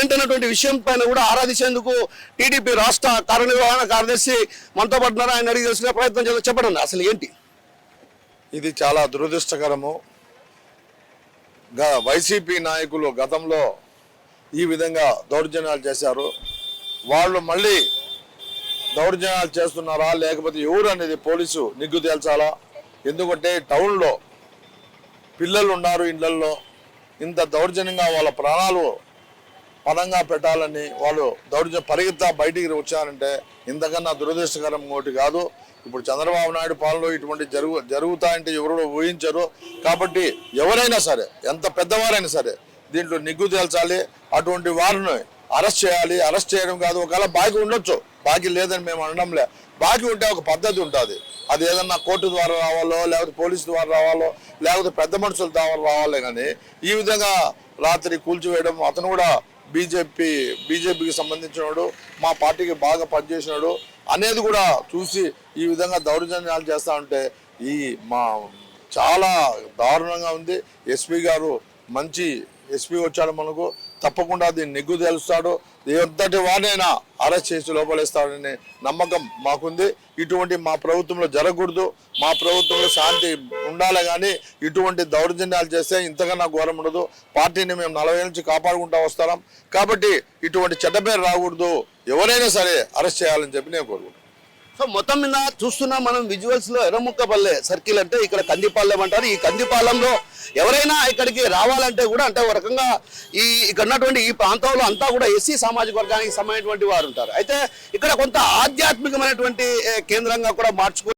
ఏంటన్నటువంటి విషయం పైన కూడా ఆరాధించేందుకు టీడీపీ రాష్ట్ర కార్యనిర్వహణ కార్యదర్శి మనతో పడుతున్నారు. ఆయన అడిగి తెలుసుకునే ప్రయత్నం చేద్దాం. చెప్పండి అసలు ఏంటి ఇది? చాలా దురదృష్టకరము. వైసీపీ నాయకులు గతంలో ఈ విధంగా దౌర్జన్యాలు చేశారు. వాళ్ళు మళ్ళీ దౌర్జన్యాలు చేస్తున్నారా లేకపోతే ఎవరు అనేది పోలీసు నిగ్గు తేల్చాలా. ఎందుకంటే టౌన్లో పిల్లలు ఉన్నారు, ఇళ్లల్లో ఇంత దౌర్జన్యంగా వాళ్ళ ప్రాణాలు పణంగా పెట్టాలని వాళ్ళు పరిగెత్తా బయటికి వచ్చారంటే ఇంతకన్నా దురదృష్టకరం ఒకటి కాదు. ఇప్పుడు చంద్రబాబు నాయుడు పాలనలో ఇటువంటి జరుగుతాయంటే ఎవరు ఊహించరు. కాబట్టి ఎవరైనా సరే, ఎంత పెద్దవారైనా సరే దీంట్లో నిగ్గు తేల్చాలి. అటువంటి వారిని అరెస్ట్ చేయాలి. అరెస్ట్ చేయడం కాదు, ఒకవేళ బాకీ ఉండొచ్చు, బాకీ లేదని మేము అనడంలే. బాకీ ఉంటే ఒక పద్ధతి ఉంటుంది. అది ఏదన్నా కోర్టు ద్వారా రావాలో లేకపోతే పోలీసు ద్వారా రావాలో లేకపోతే పెద్ద మనుషుల ద్వారా రావాలే. కానీ ఈ విధంగా రాత్రి కూల్చివేయడం, అతను కూడా బీజేపీకి సంబంధించినవాడు, మా పార్టీకి బాగా పనిచేసినాడు అనేది కూడా చూసి ఈ విధంగా దౌర్జన్యాలు చేస్తూ ఉంటే మా చాలా దారుణంగా ఉంది. ఎస్పీ గారు మంచి ఎస్పీ వచ్చాడు, మనకు తప్పకుండా దీన్ని నిగ్గు తేలుస్తాడు. ఎంతటి వారినైనా అరెస్ట్ చేసి లోపలేస్తాడనే నమ్మకం మాకుంది. ఇటువంటి మా ప్రభుత్వంలో జరగకూడదు. మా ప్రభుత్వంలో శాంతి ఉండాలి. కానీ ఇటువంటి దౌర్జన్యాలు చేస్తే ఇంతకన్నా ఘోరం ఉండదు. పార్టీని మేము 40 ఏళ్ళ నుంచి కాపాడుకుంటూ వస్తాం. కాబట్టి ఇటువంటి చెడ్డ పేరు రాకూడదు. ఎవరైనా సరే అరెస్ట్ చేయాలని చెప్పి నేను కోరుకుంటున్నాను. సో మొత్తం మీద చూస్తున్నాం మనం విజువల్స్ లో ఎర్రముక్కపల్లె సర్కిల్ అంటే ఇక్కడ కందిపాలెం అంటారు. ఈ కందిపాలెంలో ఎవరైనా ఇక్కడికి రావాలంటే కూడా అంటే ఒక రకంగా ఇక్కడ ఉన్నటువంటి ఈ ప్రాంతంలో అంతా కూడా ఎస్సీ సామాజిక వర్గానికి సంబంధించినటువంటి వారు ఉంటారు. అయితే ఇక్కడ కొంత ఆధ్యాత్మికమైనటువంటి కేంద్రంగా కూడా మార్చుకో